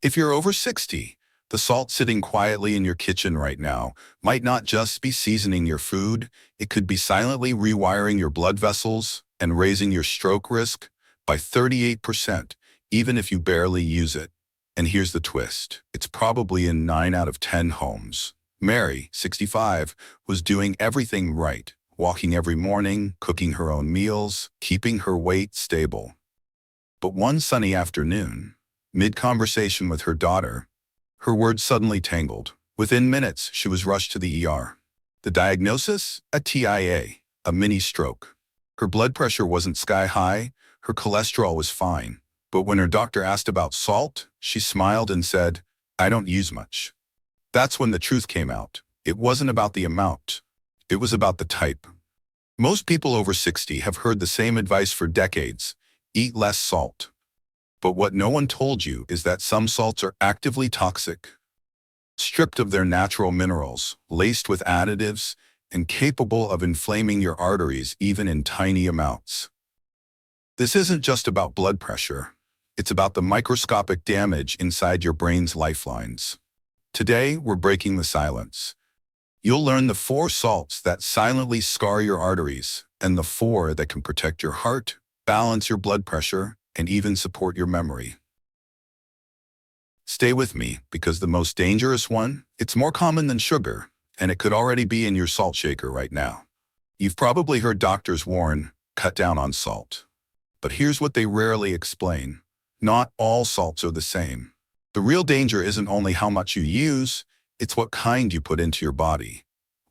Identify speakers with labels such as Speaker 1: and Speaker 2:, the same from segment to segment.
Speaker 1: If you're over 60, the salt sitting quietly in your kitchen right now might not just be seasoning your food, it could be silently rewiring your blood vessels and raising your stroke risk by 38%, even if you barely use it. And here's the twist. It's probably in 9 out of 10 homes. Mary, 65, was doing everything right, walking every morning, cooking her own meals, keeping her weight stable. But one sunny afternoon, mid-conversation with her daughter, her words suddenly tangled. Within minutes, she was rushed to the ER. The diagnosis? A TIA, a mini stroke. Her blood pressure wasn't sky high, her cholesterol was fine. But when her doctor asked about salt, she smiled and said, "I don't use much." That's when the truth came out. It wasn't about the amount. It was about the type. Most people over 60 have heard the same advice for decades: eat less salt. But what no one told you is that some salts are actively toxic, stripped of their natural minerals, laced with additives, and capable of inflaming your arteries even in tiny amounts. This isn't just about blood pressure. It's about the microscopic damage inside your brain's lifelines. Today, we're breaking the silence. You'll learn the 4 salts that silently scar your arteries, and the 4 that can protect your heart, balance your blood pressure, and even support your memory. Stay with me, because the most dangerous one, it's more common than sugar, and it could already be in your salt shaker right now. You've probably heard doctors warn, cut down on salt. But here's what they rarely explain. Not all salts are the same. The real danger isn't only how much you use, it's what kind you put into your body.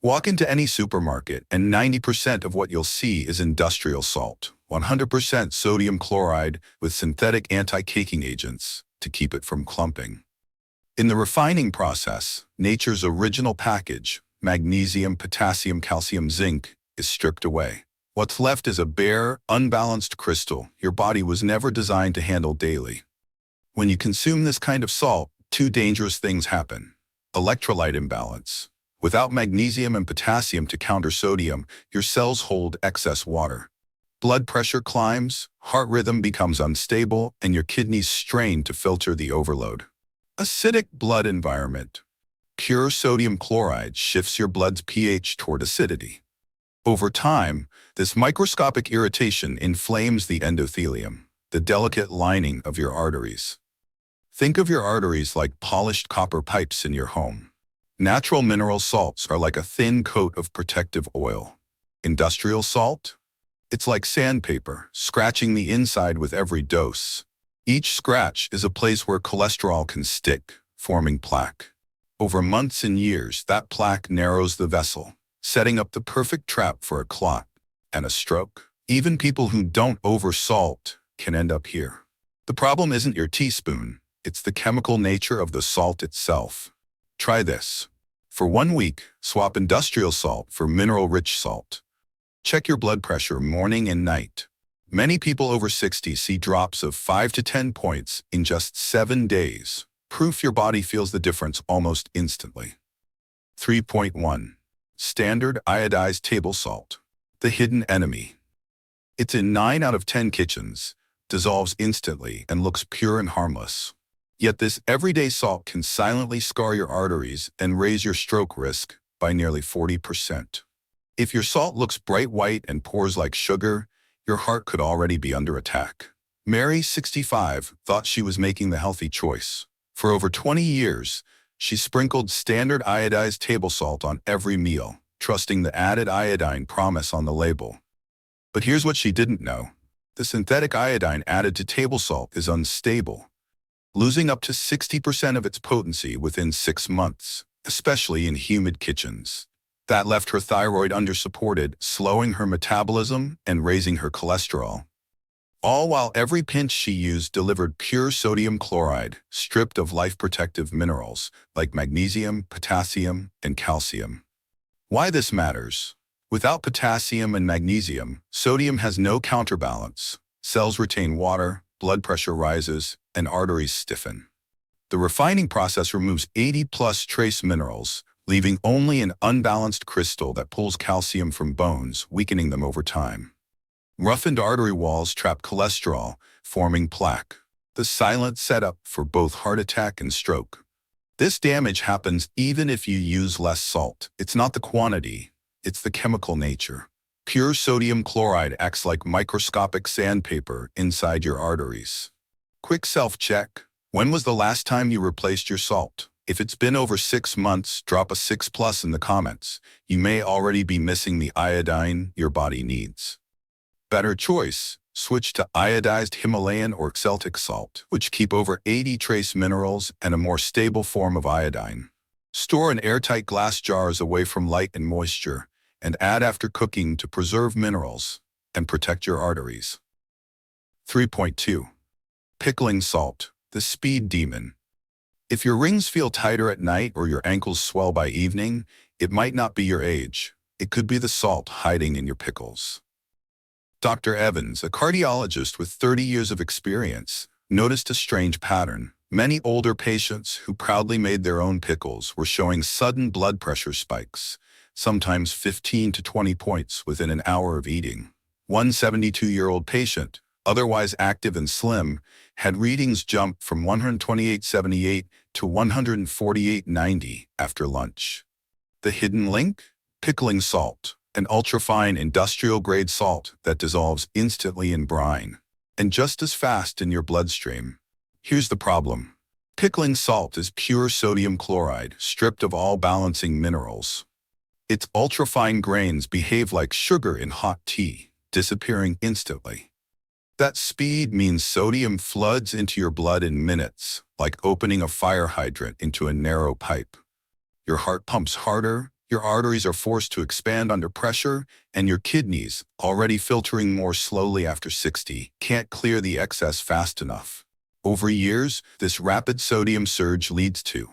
Speaker 1: Walk into any supermarket and 90% of what you'll see is industrial salt, 100% sodium chloride with synthetic anti-caking agents to keep it from clumping. In the refining process, nature's original package, magnesium, potassium, calcium, zinc, is stripped away. What's left is a bare, unbalanced crystal your body was never designed to handle daily. When you consume this kind of salt, 2 dangerous things happen. Electrolyte imbalance. Without magnesium and potassium to counter sodium, your cells hold excess water. Blood pressure climbs, heart rhythm becomes unstable, and your kidneys strain to filter the overload. Acidic blood environment. Pure sodium chloride shifts your blood's pH toward acidity. Over time, this microscopic irritation inflames the endothelium, the delicate lining of your arteries. Think of your arteries like polished copper pipes in your home. Natural mineral salts are like a thin coat of protective oil. Industrial salt? It's like sandpaper, scratching the inside with every dose. Each scratch is a place where cholesterol can stick, forming plaque. Over months and years, that plaque narrows the vessel, setting up the perfect trap for a clot and a stroke. Even people who don't oversalt can end up here. The problem isn't your teaspoon, it's the chemical nature of the salt itself. Try this. For 1 week, swap industrial salt for mineral-rich salt. Check your blood pressure morning and night. Many people over 60 see drops of 5 to 10 points in just 7 days. Proof your body feels the difference almost instantly. 3.1. Standard iodized table salt. The hidden enemy. It's in 9 out of 10 kitchens, dissolves instantly, and looks pure and harmless. Yet this everyday salt can silently scar your arteries and raise your stroke risk by nearly 40%. If your salt looks bright white and pours like sugar, your heart could already be under attack. Mary, 65, thought she was making the healthy choice. For over 20 years, she sprinkled standard iodized table salt on every meal, trusting the added iodine promise on the label. But here's what she didn't know. The synthetic iodine added to table salt is unstable, losing up to 60% of its potency within 6 months, especially in humid kitchens. That left her thyroid undersupported, slowing her metabolism and raising her cholesterol. All while every pinch she used delivered pure sodium chloride, stripped of life-protective minerals like magnesium, potassium, and calcium. Why this matters? Without potassium and magnesium, sodium has no counterbalance. Cells retain water, blood pressure rises, and arteries stiffen. The refining process removes 80+ trace minerals, leaving only an unbalanced crystal that pulls calcium from bones, weakening them over time. Roughened artery walls trap cholesterol, forming plaque. the silent setup for both heart attack and stroke. This damage happens even if you use less salt. It's not the quantity, it's the chemical nature. Pure sodium chloride acts like microscopic sandpaper inside your arteries. Quick self-check. When was the last time you replaced your salt? If it's been over 6 months, drop a 6+ in the comments. You may already be missing the iodine your body needs. Better choice. Switch to iodized Himalayan or Celtic salt, which keep over 80 trace minerals and a more stable form of iodine. Store in airtight glass jars away from light and moisture, and add after cooking to preserve minerals and protect your arteries. 3.2. Pickling salt, the speed demon. If your rings feel tighter at night or your ankles swell by evening, it might not be your age. It could be the salt hiding in your pickles. Dr. Evans, a cardiologist with 30 years of experience, noticed a strange pattern. Many older patients who proudly made their own pickles were showing sudden blood pressure spikes, sometimes 15 to 20 points within an hour of eating. One 72-year-old patient, otherwise active and slim, had readings jump from 128/78 to 148/90 after lunch. The hidden link? Pickling salt, an ultrafine industrial-grade salt that dissolves instantly in brine, and just as fast in your bloodstream. Here's the problem. Pickling salt is pure sodium chloride, stripped of all balancing minerals. Its ultrafine grains behave like sugar in hot tea, disappearing instantly. That speed means sodium floods into your blood in minutes, like opening a fire hydrant into a narrow pipe. Your heart pumps harder, your arteries are forced to expand under pressure, and your kidneys, already filtering more slowly after 60, can't clear the excess fast enough. Over years, this rapid sodium surge leads to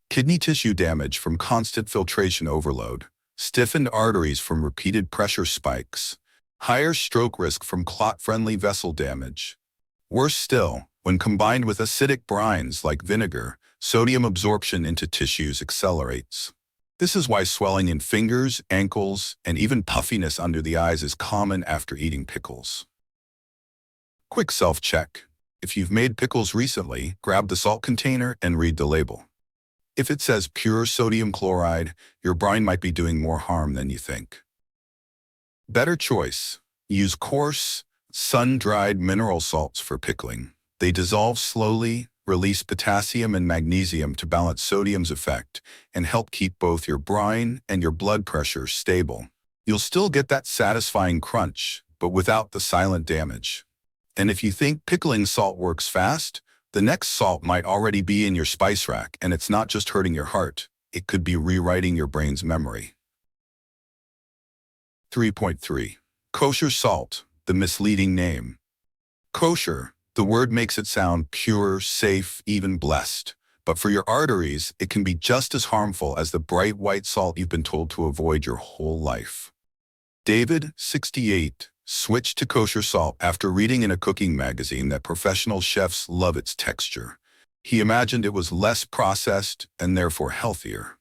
Speaker 1: kidney tissue damage from constant filtration overload, stiffened arteries from repeated pressure spikes, higher stroke risk from clot-friendly vessel damage. Worse still, when combined with acidic brines like vinegar, sodium absorption into tissues accelerates. This is why swelling in fingers, ankles, and even puffiness under the eyes is common after eating pickles. Quick self-check. If you've made pickles recently, grab the salt container and read the label. If it says pure sodium chloride, your brine might be doing more harm than you think. Better choice. Use coarse, sun-dried mineral salts for pickling. They dissolve slowly, release potassium and magnesium to balance sodium's effect, and help keep both your brine and your blood pressure stable. You'll still get that satisfying crunch, but without the silent damage. And if you think pickling salt works fast, the next salt might already be in your spice rack, and it's not just hurting your heart, it could be rewriting your brain's memory. 3.3. Kosher salt, the misleading name. Kosher, the word makes it sound pure, safe, even blessed. But for your arteries, it can be just as harmful as the bright white salt you've been told to avoid your whole life. David, 68, switched to kosher salt after reading in a cooking magazine that professional chefs love its texture. He imagined it was less processed and therefore healthier.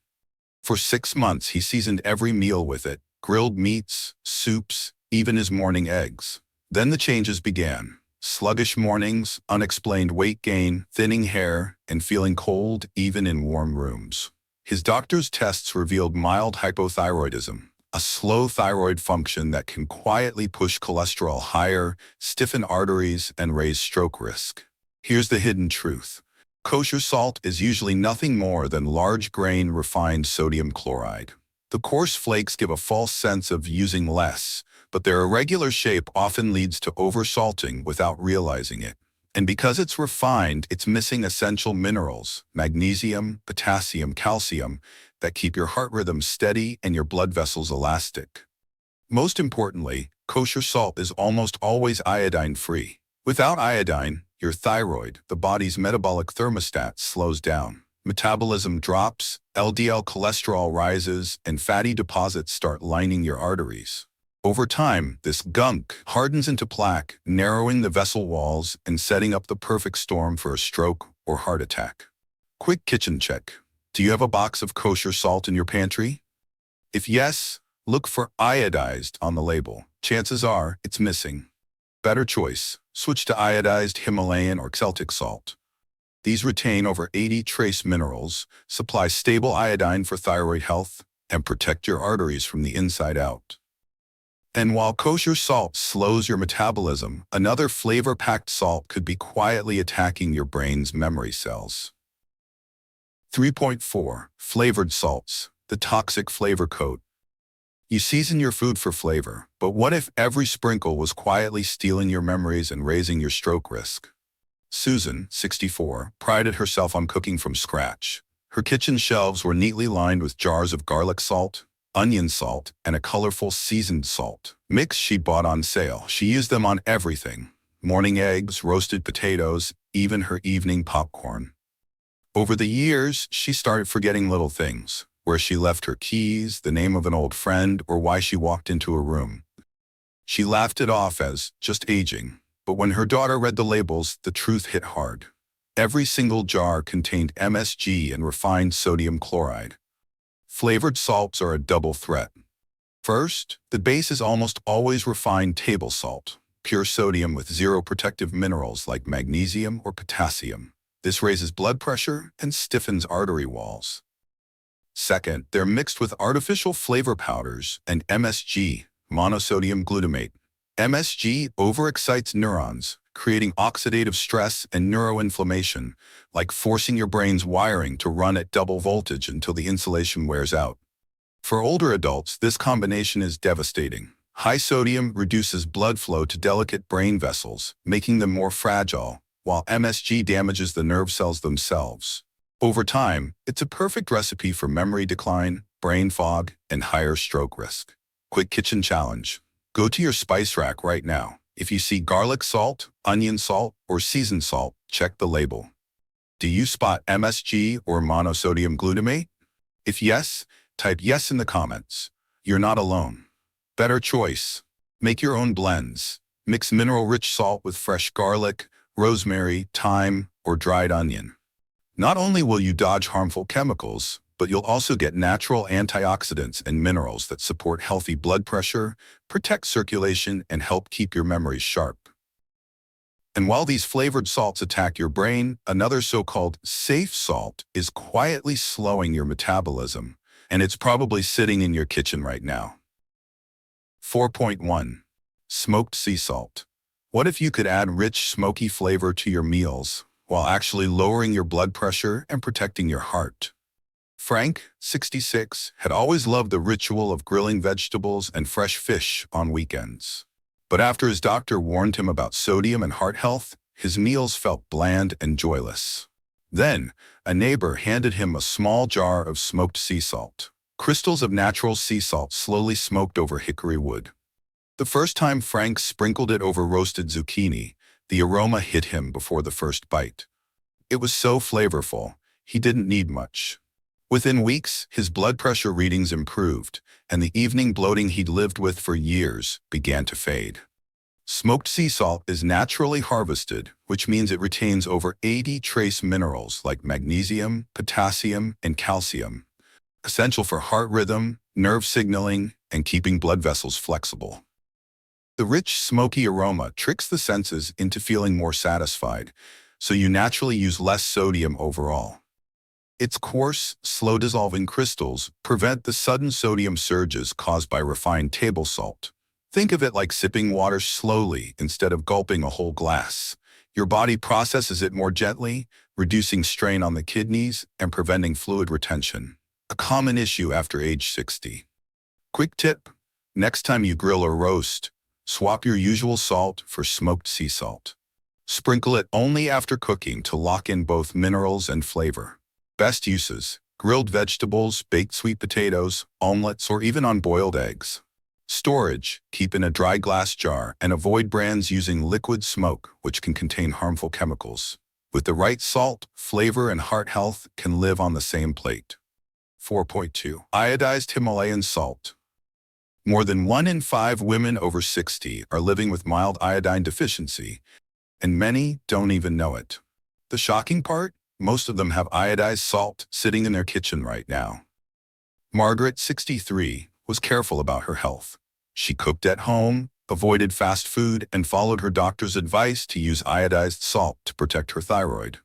Speaker 1: For 6 months, he seasoned every meal with it, grilled meats, soups, even his morning eggs. Then the changes began. Sluggish mornings, unexplained weight gain, thinning hair, and feeling cold even in warm rooms. His doctor's tests revealed mild hypothyroidism, a slow thyroid function that can quietly push cholesterol higher, stiffen arteries, and raise stroke risk. Here's the hidden truth. Kosher salt is usually nothing more than large-grain refined sodium chloride. The coarse flakes give a false sense of using less, but their irregular shape often leads to oversalting without realizing it. And because it's refined, it's missing essential minerals, magnesium, potassium, calcium, that keep your heart rhythm steady and your blood vessels elastic. Most importantly, kosher salt is almost always iodine-free. Without iodine, your thyroid, the body's metabolic thermostat, slows down. Metabolism drops, LDL cholesterol rises, and fatty deposits start lining your arteries. Over time, this gunk hardens into plaque, narrowing the vessel walls and setting up the perfect storm for a stroke or heart attack. Quick kitchen check. Do you have a box of kosher salt in your pantry? If yes, look for iodized on the label. Chances are it's missing. Better choice. Switch to iodized Himalayan or Celtic salt. These retain over 80 trace minerals, supply stable iodine for thyroid health, and protect your arteries from the inside out. And while kosher salt slows your metabolism, another flavor-packed salt could be quietly attacking your brain's memory cells. 3.4. Flavored salts, the toxic flavor coat. You season your food for flavor, but what if every sprinkle was quietly stealing your memories and raising your stroke risk? Susan, 64, prided herself on cooking from scratch. Her kitchen shelves were neatly lined with jars of garlic salt, onion salt, and a colorful seasoned salt mix she bought on sale. She used them on everything: morning eggs, roasted potatoes, even her evening popcorn. Over the years, she started forgetting little things: where she left her keys, the name of an old friend, or why she walked into a room. She laughed it off as just aging, but when her daughter read the labels, the truth hit hard. Every single jar contained MSG and refined sodium chloride. Flavored salts are a double threat. First, the base is almost always refined table salt, pure sodium with zero protective minerals like magnesium or potassium. This raises blood pressure and stiffens artery walls. Second, they're mixed with artificial flavor powders and MSG, monosodium glutamate. MSG overexcites neurons, creating oxidative stress and neuroinflammation, like forcing your brain's wiring to run at double voltage until the insulation wears out. For older adults, this combination is devastating. High sodium reduces blood flow to delicate brain vessels, making them more fragile, while MSG damages the nerve cells themselves. Over time, it's a perfect recipe for memory decline, brain fog, and higher stroke risk. Quick kitchen challenge. Go to your spice rack right now. If you see garlic salt, onion salt, or seasoned salt, check the label. Do you spot MSG or monosodium glutamate? If yes, type yes in the comments. You're not alone. Better choice. Make your own blends. Mix mineral-rich salt with fresh garlic, rosemary, thyme, or dried onion. Not only will you dodge harmful chemicals, but you'll also get natural antioxidants and minerals that support healthy blood pressure, protect circulation, and help keep your memories sharp. And while these flavored salts attack your brain, another so-called safe salt is quietly slowing your metabolism, and it's probably sitting in your kitchen right now. 4.1. Smoked sea salt. What if you could add rich, smoky flavor to your meals, while actually lowering your blood pressure and protecting your heart? Frank, 66, had always loved the ritual of grilling vegetables and fresh fish on weekends. But after his doctor warned him about sodium and heart health, his meals felt bland and joyless. Then, a neighbor handed him a small jar of smoked sea salt. Crystals of natural sea salt slowly smoked over hickory wood. The first time Frank sprinkled it over roasted zucchini, the aroma hit him before the first bite. It was so flavorful, he didn't need much. Within weeks, his blood pressure readings improved, and the evening bloating he'd lived with for years began to fade. Smoked sea salt is naturally harvested, which means it retains over 80 trace minerals like magnesium, potassium, and calcium, essential for heart rhythm, nerve signaling, and keeping blood vessels flexible. The rich, smoky aroma tricks the senses into feeling more satisfied, so you naturally use less sodium overall. Its coarse, slow-dissolving crystals prevent the sudden sodium surges caused by refined table salt. Think of it like sipping water slowly instead of gulping a whole glass. Your body processes it more gently, reducing strain on the kidneys and preventing fluid retention, a common issue after age 60. Quick tip: next time you grill or roast, swap your usual salt for smoked sea salt. Sprinkle it only after cooking to lock in both minerals and flavor. Best uses: grilled vegetables, baked sweet potatoes, omelets, or even on boiled eggs. Storage: keep in a dry glass jar and avoid brands using liquid smoke, which can contain harmful chemicals. With the right salt, flavor and heart health can live on the same plate. 4.2. Iodized Himalayan salt. More than 1 in 5 women over 60 are living with mild iodine deficiency, and many don't even know it. The shocking part? Most of them have iodized salt sitting in their kitchen right now. Margaret, 63, was careful about her health. She cooked at home, avoided fast food, and followed her doctor's advice to use iodized salt to protect her thyroid.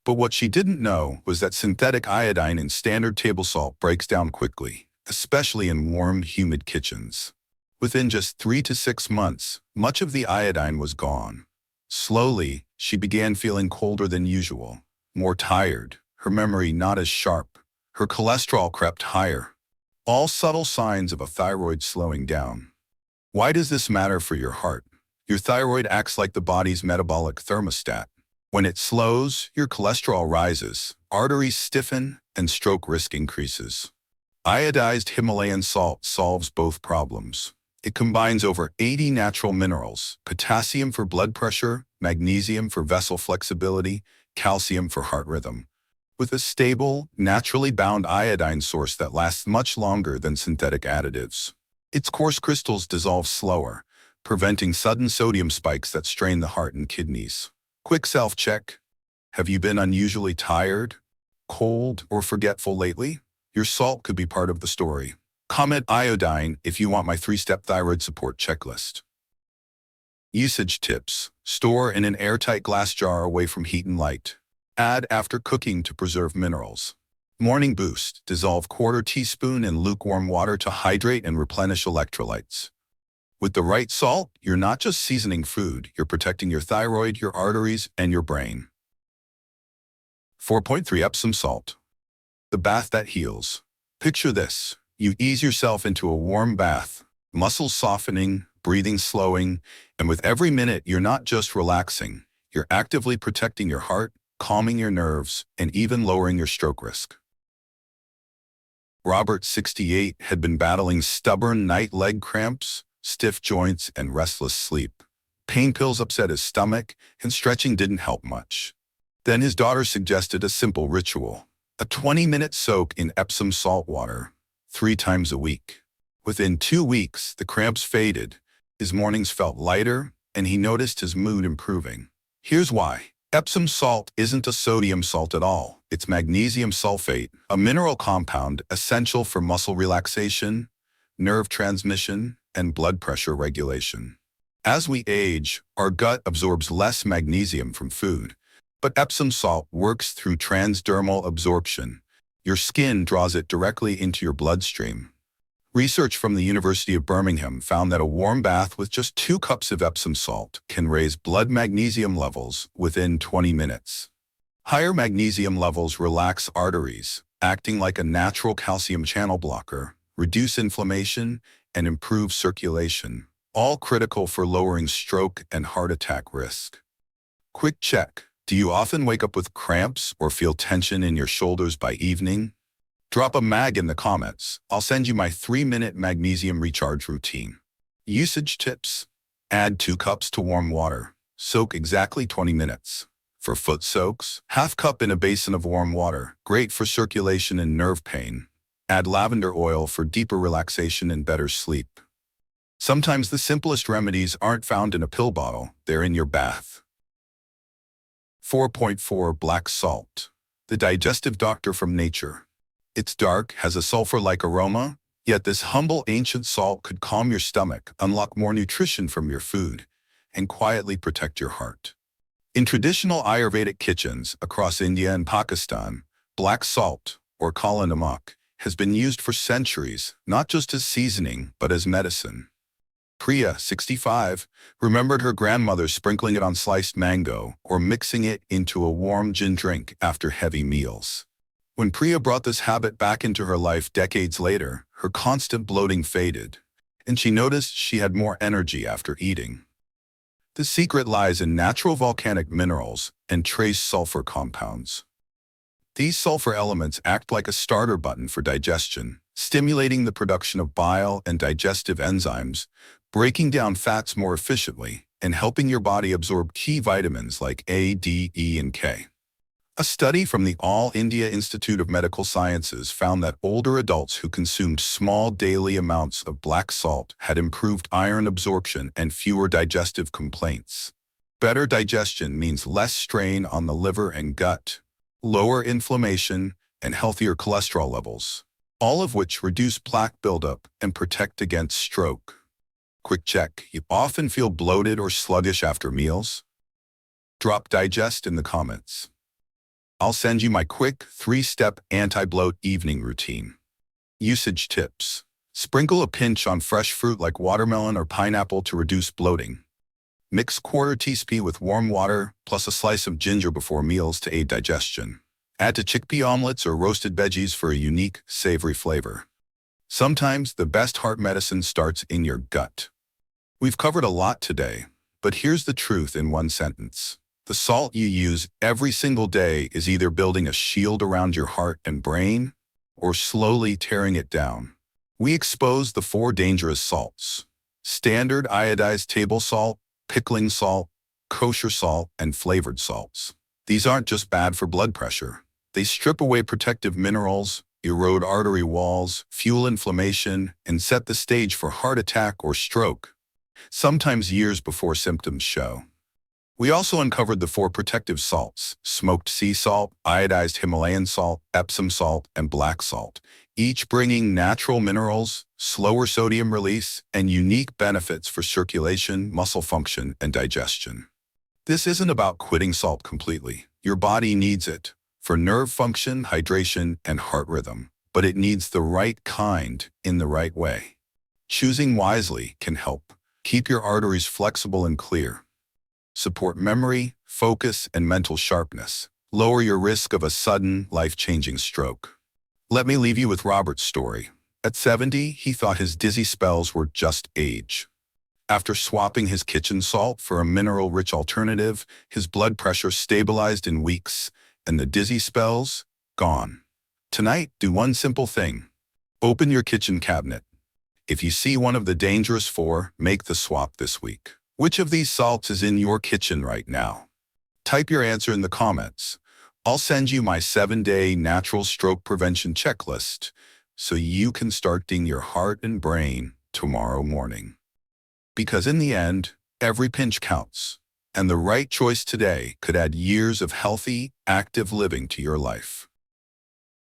Speaker 1: But what she didn't know was that synthetic iodine in standard table salt breaks down quickly, especially in warm, humid kitchens. Within just 3 to 6 months, much of the iodine was gone. Slowly, she began feeling colder than usual, more tired, her memory not as sharp. Her cholesterol crept higher. All subtle signs of a thyroid slowing down. Why does this matter for your heart? Your thyroid acts like the body's metabolic thermostat. When it slows, your cholesterol rises, arteries stiffen, and stroke risk increases. Iodized Himalayan salt solves both problems. It combines over 80 natural minerals: potassium for blood pressure, magnesium for vessel flexibility, calcium for heart rhythm, with a stable, naturally bound iodine source that lasts much longer than synthetic additives. Its coarse crystals dissolve slower, preventing sudden sodium spikes that strain the heart and kidneys. Quick self-check. Have you been unusually tired, cold, or forgetful lately? Your salt could be part of the story. Comment iodine if you want my 3-step thyroid support checklist. Usage tips. Store in an airtight glass jar away from heat and light. Add after cooking to preserve minerals. Morning boost. Dissolve 1/4 teaspoon in lukewarm water to hydrate and replenish electrolytes. With the right salt, you're not just seasoning food, you're protecting your thyroid, your arteries, and your brain. 4.3 Epsom salt. The bath that heals. Picture this. You ease yourself into a warm bath, muscles softening, breathing slowing, and with every minute you're not just relaxing, you're actively protecting your heart, calming your nerves, and even lowering your stroke risk. Robert, 68, had been battling stubborn night leg cramps, stiff joints, and restless sleep. Pain pills upset his stomach, and stretching didn't help much. Then his daughter suggested a simple ritual: a 20-minute soak in Epsom salt water, 3 times a week. Within 2 weeks, the cramps faded, his mornings felt lighter, and he noticed his mood improving. Here's why. Epsom salt isn't a sodium salt at all. It's magnesium sulfate, a mineral compound essential for muscle relaxation, nerve transmission, and blood pressure regulation. As we age, our gut absorbs less magnesium from food, but Epsom salt works through transdermal absorption. Your skin draws it directly into your bloodstream. Research from the University of Birmingham found that a warm bath with just 2 cups of Epsom salt can raise blood magnesium levels within 20 minutes. Higher magnesium levels relax arteries, acting like a natural calcium channel blocker, reduce inflammation, and improve circulation, all critical for lowering stroke and heart attack risk. Quick check. Do you often wake up with cramps or feel tension in your shoulders by evening? Drop a mag in the comments. I'll send you my 3-minute magnesium recharge routine. Usage tips. Add 2 cups to warm water. Soak exactly 20 minutes. For foot soaks, 1/2 cup in a basin of warm water. Great for circulation and nerve pain. Add lavender oil for deeper relaxation and better sleep. Sometimes the simplest remedies aren't found in a pill bottle, they're in your bath. 4.4 Black salt. The digestive doctor from nature. It's dark, has a sulfur-like aroma, yet this humble ancient salt could calm your stomach, unlock more nutrition from your food, and quietly protect your heart. In traditional Ayurvedic kitchens across India and Pakistan, black salt, or kala namak, has been used for centuries, not just as seasoning, but as medicine. Priya, 65, remembered her grandmother sprinkling it on sliced mango or mixing it into a warm gin drink after heavy meals. When Priya brought this habit back into her life decades later, her constant bloating faded, and she noticed she had more energy after eating. The secret lies in natural volcanic minerals and trace sulfur compounds. These sulfur elements act like a starter button for digestion, stimulating the production of bile and digestive enzymes, breaking down fats more efficiently, and helping your body absorb key vitamins like A, D, E, and K. A study from the All India Institute of Medical Sciences found that older adults who consumed small daily amounts of black salt had improved iron absorption and fewer digestive complaints. Better digestion means less strain on the liver and gut, lower inflammation, and healthier cholesterol levels, all of which reduce plaque buildup and protect against stroke. Quick check. You often feel bloated or sluggish after meals? Drop digest in the comments. I'll send you my quick 3-step anti-bloat evening routine. Usage tips. Sprinkle a pinch on fresh fruit like watermelon or pineapple to reduce bloating. Mix quarter teaspoon with warm water plus a slice of ginger before meals to aid digestion. Add to chickpea omelets or roasted veggies for a unique, savory flavor. Sometimes the best heart medicine starts in your gut. We've covered a lot today, but here's the truth in one sentence. The salt you use every single day is either building a shield around your heart and brain or slowly tearing it down. We expose the 4 dangerous salts: standard iodized table salt, pickling salt, kosher salt, and flavored salts. These aren't just bad for blood pressure. They strip away protective minerals, erode artery walls, fuel inflammation, and set the stage for heart attack or stroke, sometimes years before symptoms show. We also uncovered the 4 protective salts: smoked sea salt, iodized Himalayan salt, Epsom salt, and black salt, each bringing natural minerals, slower sodium release, and unique benefits for circulation, muscle function, and digestion. This isn't about quitting salt completely. Your body needs it for nerve function, hydration, and heart rhythm, but it needs the right kind in the right way. Choosing wisely can help keep your arteries flexible and clear, support memory, focus, and mental sharpness, lower your risk of a sudden, life-changing stroke. Let me leave you with Robert's story. At 70, he thought his dizzy spells were just age. After swapping his kitchen salt for a mineral-rich alternative, his blood pressure stabilized in weeks, and the dizzy spells, gone. Tonight, do one simple thing. Open your kitchen cabinet. If you see one of the dangerous 4, make the swap this week. Which of these salts is in your kitchen right now? Type your answer in the comments. I'll send you my 7-day natural stroke prevention checklist so you can start ding your heart and brain tomorrow morning. Because in the end, every pinch counts, and the right choice today could add years of healthy, active living to your life.